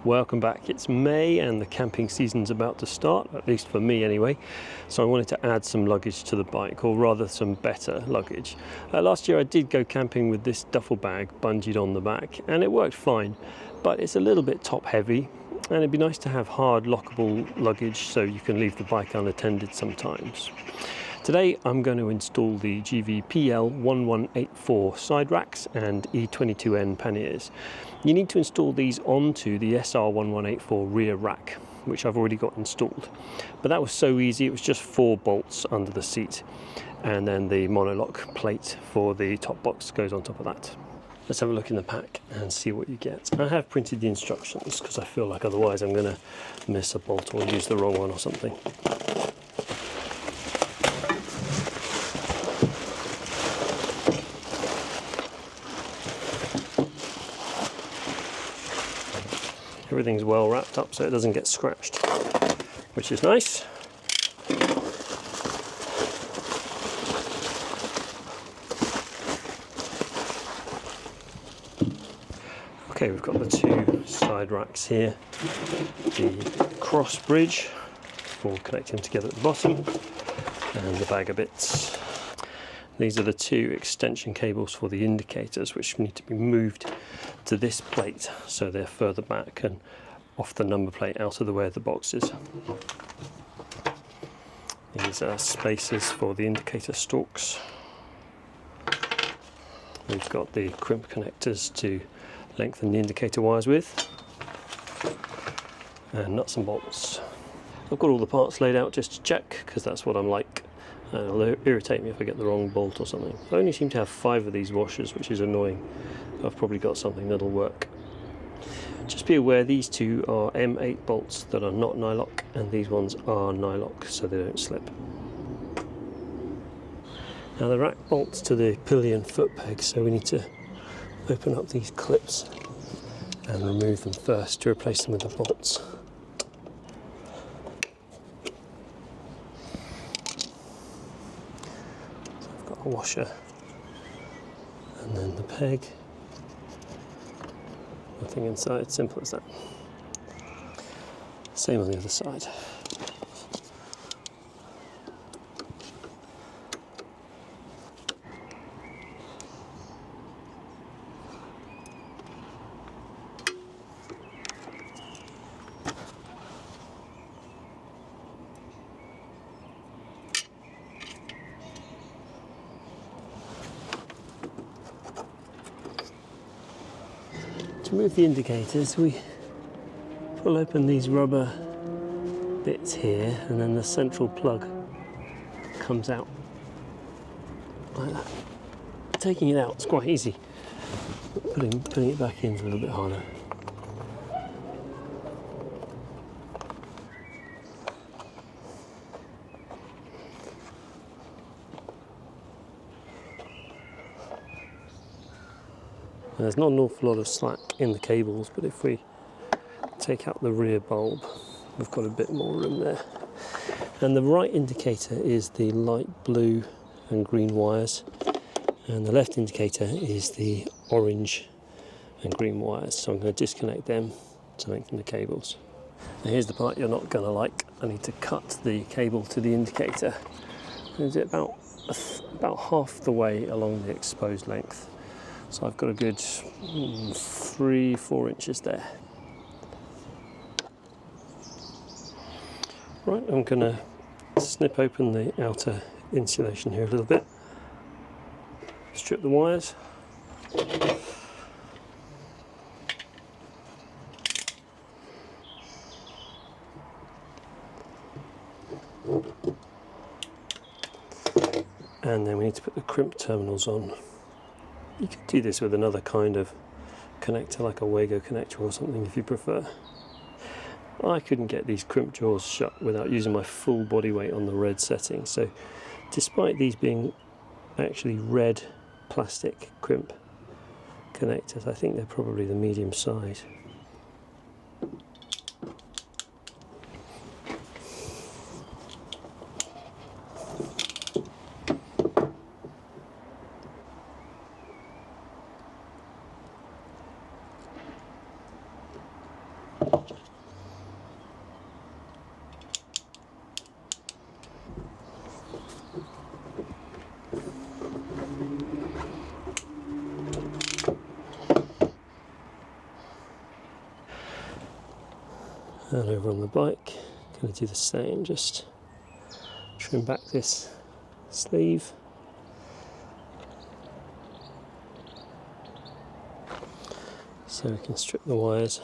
Welcome back. It's May and the camping season's about to start, at least for me anyway. So I wanted to add some luggage to the bike, or rather some better luggage. Last year I did go camping with this duffel bag bungeed on the back and it worked fine, but it's a little bit top heavy and it'd be nice to have hard lockable luggage so you can leave the bike unattended sometimes. Today I'm going to install the GVPL 1184 side racks and E22N panniers. You need to install these onto the SR1184 rear rack, which I've already got installed. But that was so easy, it was just 4 bolts under the seat, and then the monolock plate for the top box goes on top of that. Let's have a look in the pack and see what you get. I have printed the instructions because I feel like otherwise I'm going to miss a bolt or use the wrong one or something. Everything's well wrapped up so it doesn't get scratched, which is nice. Okay, we've got the 2 side racks here, the cross bridge for connecting them together at the bottom, and the bag of bits. These are the 2 extension cables for the indicators, which need to be moved to this plate so they're further back and off the number plate, out of the way of the boxes. These are spacers for the indicator stalks. We've got the crimp connectors to lengthen the indicator wires with, and nuts and bolts. I've got all the parts laid out just to check, because that's what I'm like. It'll irritate me if I get the wrong bolt or something. I only seem to have 5 of these washers, which is annoying. I've probably got something that'll work. Just be aware these 2 are M8 bolts that are not nylock, and these ones are nylock so they don't slip. Now the rack bolts to the pillion foot pegs, so we need to open up these clips and remove them first to replace them with the bolts. So I've got a washer and then the peg. Nothing inside, simple as that. Same on the other side. To move the indicators, we pull open these rubber bits here, and then the central plug comes out like that. Taking it out is quite easy. Putting it back in is a little bit harder. There's not an awful lot of slack in the cables, but if we take out the rear bulb, we've got a bit more room there. And the right indicator is the light blue and green wires, and the left indicator is the orange and green wires. So I'm going to disconnect them to lengthen the cables. Now here's the part you're not going to like. I need to cut the cable to the indicator. Is it about half the way along the exposed length? So I've got a good 3-4 inches there. Right, I'm going to snip open the outer insulation here a little bit, strip the wires, and then we need to put the crimp terminals on. You could do this with another kind of connector, like a Wago connector or something if you prefer. I couldn't get these crimp jaws shut without using my full body weight on the red setting, so despite these being actually red plastic crimp connectors, I think they're probably the medium size. And over on the bike, going to do the same, just trim back this sleeve. So we can strip the wires.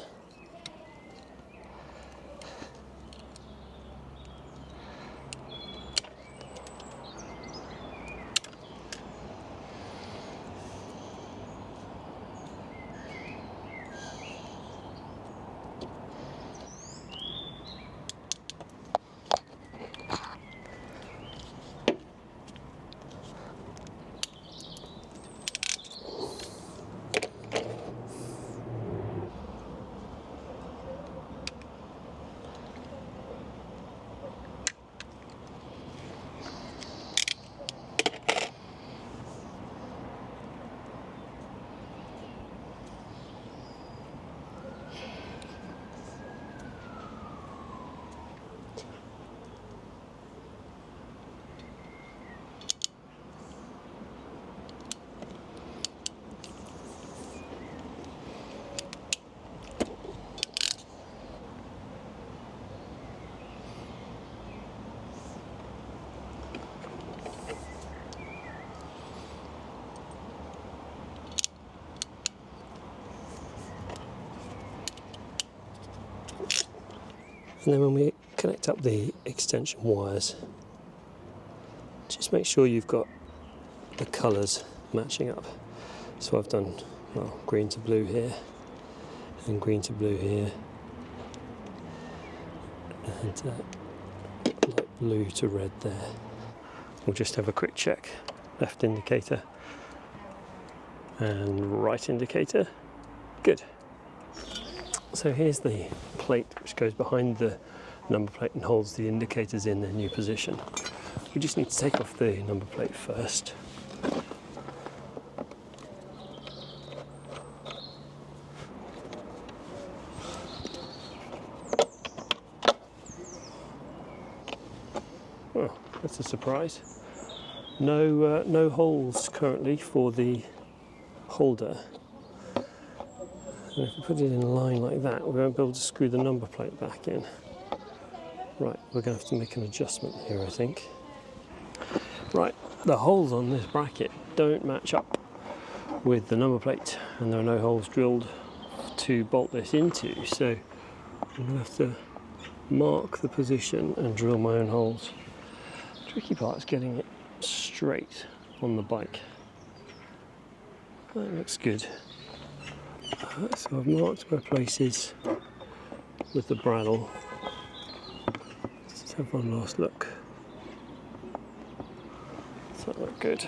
And then when we connect up the extension wires, just make sure you've got the colours matching up. So I've done, well, green to blue here, and green to blue here, and light blue to red there. We'll just have a quick check. Left indicator and right indicator. Good. So here's the plate which goes behind the number plate and holds the indicators in their new position. We just need to take off the number plate first. Well, that's a surprise. No holes currently for the holder. And if we put it in a line like that, we won't be able to screw the number plate back in. Right, we're going to have to make an adjustment here, I think. Right, the holes on this bracket don't match up with the number plate, and there are no holes drilled to bolt this into, so I'm going to have to mark the position and drill my own holes. The tricky part is getting it straight on the bike. That looks good. So I've marked my places with the bradawl. Let's have one last look. Does that look good?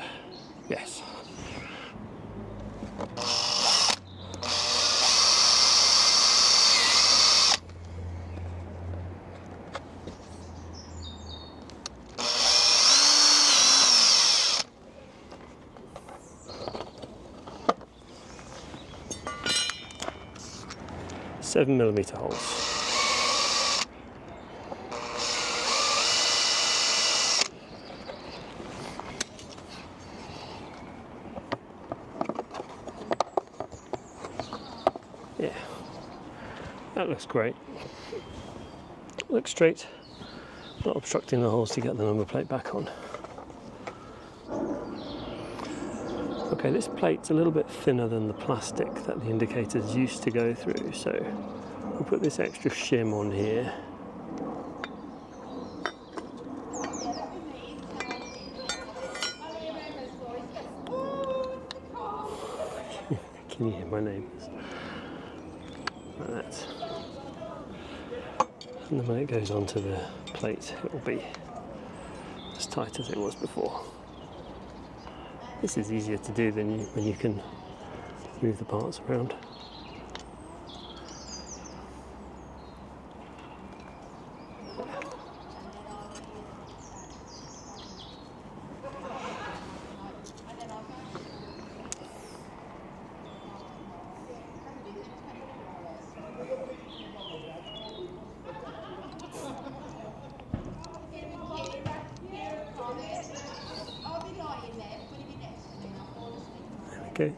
Yes. $7mm holes. Yeah, that looks great. Looks straight, not obstructing the holes to get the number plate back on. Okay, this plate's a little bit thinner than the plastic that the indicators used to go through, so we'll put this extra shim on here. Can you hear my neighbours? Like that. And then when it goes onto the plate, it will be as tight as it was before. This is easier to do than when you can move the parts around. Okay.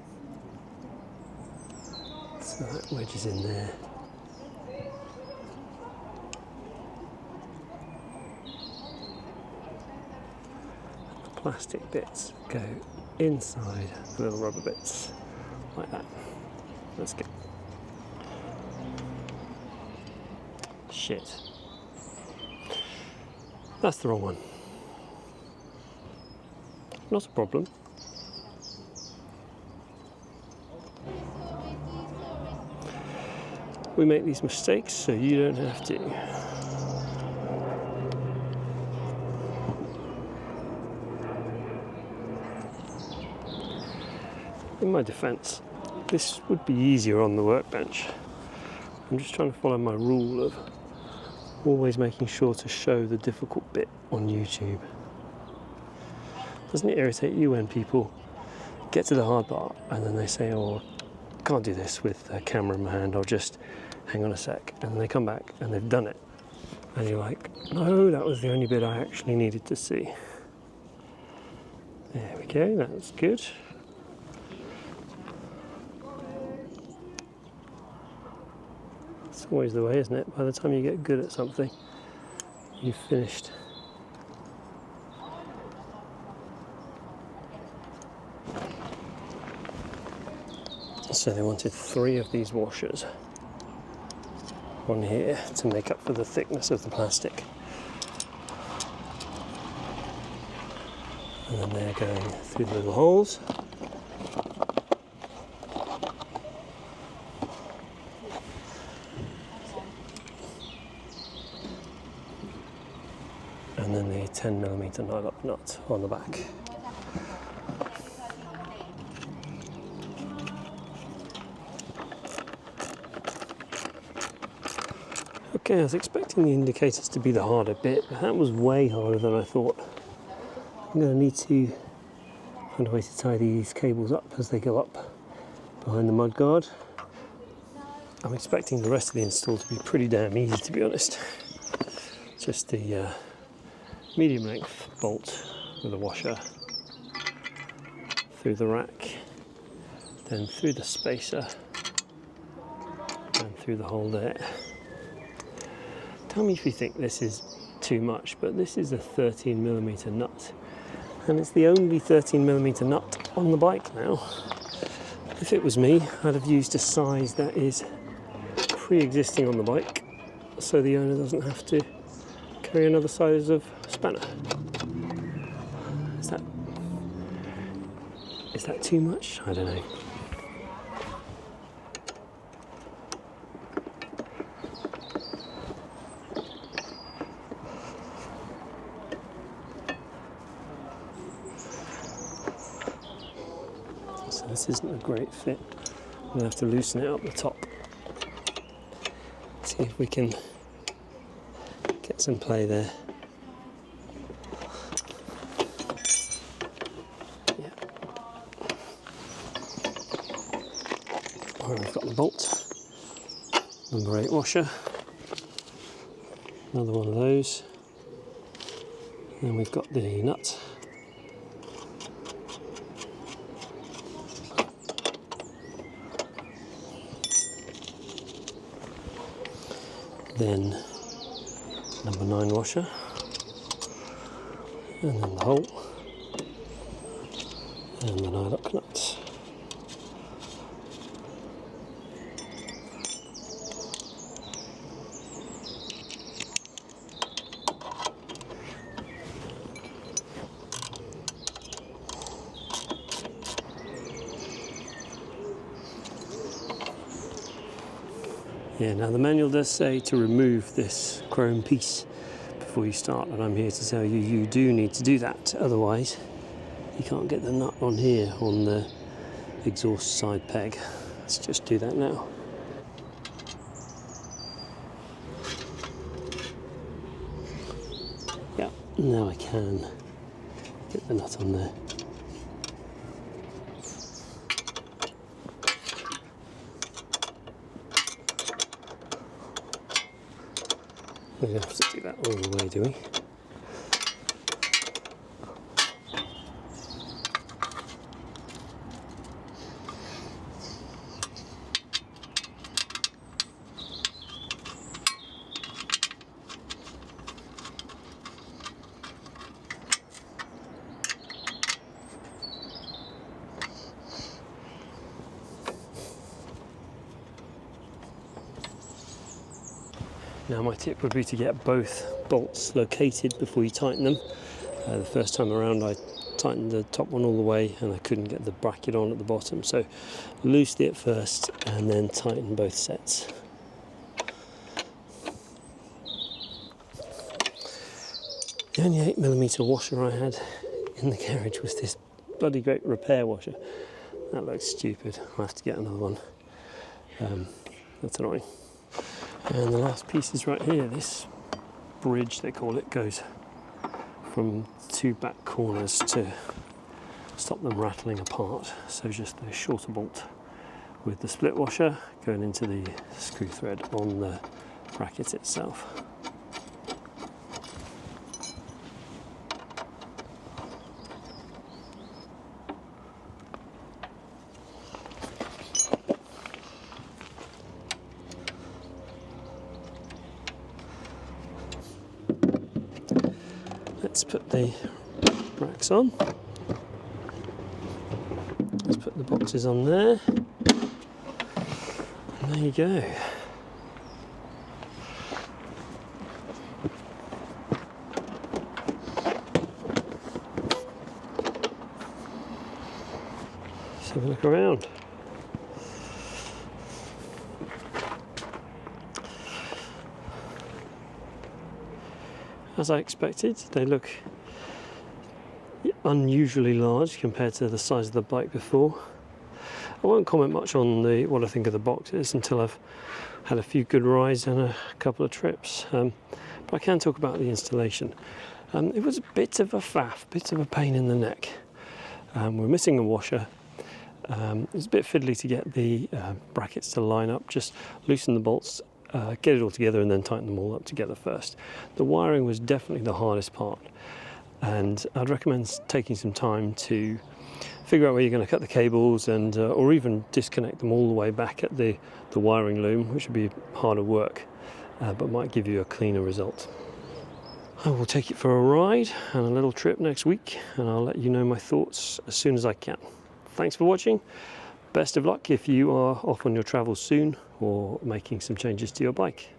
So that wedge is in there. The plastic bits go inside the little rubber bits, like that. That's good. Shit. That's the wrong one. Not a problem. We make these mistakes so you don't have to. In my defense, this would be easier on the workbench. I'm just trying to follow my rule of always making sure to show the difficult bit on YouTube. Doesn't it irritate you when people get to the hard part and then they say, oh, I can't do this with a camera in my hand, I'll just hang on a sec, and then they come back and they've done it and you're like, no, that was the only bit I actually needed to see. There we go, that's good. It's always the way, isn't it? By the time you get good at something, you've finished. So they wanted 3 of these washers on here to make up for the thickness of the plastic. And then they're going through the little holes. And then the 10mm nylock nut on the back. Okay, I was expecting the indicators to be the harder bit, but that was way harder than I thought. I'm going to need to find a way to tie these cables up as they go up behind the mudguard. I'm expecting the rest of the install to be pretty damn easy, to be honest. Just the medium length bolt with a washer through the rack, then through the spacer and through the hole there. Tell me if you think this is too much, but this is a 13mm nut, and it's the only 13mm nut on the bike now. If it was me, I'd have used a size that is pre-existing on the bike, so the owner doesn't have to carry another size of spanner. Is that too much? I don't know. So this isn't a great fit. I'm going to have to loosen it up the top. See if we can get some play there. Yeah. Alright, we've got the bolt. Number 8 washer. Another one of those. And we've got the nut. Then number 9 washer, and then the hole, and the nylock nut. Yeah, now the manual does say to remove this chrome piece before you start, and I'm here to tell you, you do need to do that, otherwise you can't get the nut on here on the exhaust side peg. Let's just do that now. Yeah, now I can get the nut on there. We don't have to do that all the way, do we? Now my tip would be to get both bolts located before you tighten them. The first time around I tightened the top one all the way and I couldn't get the bracket on at the bottom, so loosen it first and then tighten both sets. The only 8mm washer I had in the garage was this bloody great repair washer. That looks stupid. I'll have to get another one. That's annoying. And the last piece is right here. This bridge, they call it, goes from two back corners to stop them rattling apart. So just a shorter bolt with the split washer going into the screw thread on the bracket itself. Let's put the racks on. Let's put the boxes on there. And there you go. Let's have a look around. As I expected, they look unusually large compared to the size of the bike before. I won't comment much on what I think of the boxes until I've had a few good rides and a couple of trips, but I can talk about the installation. It was a bit of a faff, bit of a pain in the neck. We're missing a washer. It was a bit fiddly to get the brackets to line up. Just loosen the bolts, get it all together and then tighten them all up together first. The wiring was definitely the hardest part, and I'd recommend taking some time to figure out where you're going to cut the cables and or even disconnect them all the way back at the wiring loom, which would be harder work but might give you a cleaner result. I will take it for a ride and a little trip next week, and I'll let you know my thoughts as soon as I can. Thanks for watching. Best of luck if you are off on your travels soon or making some changes to your bike.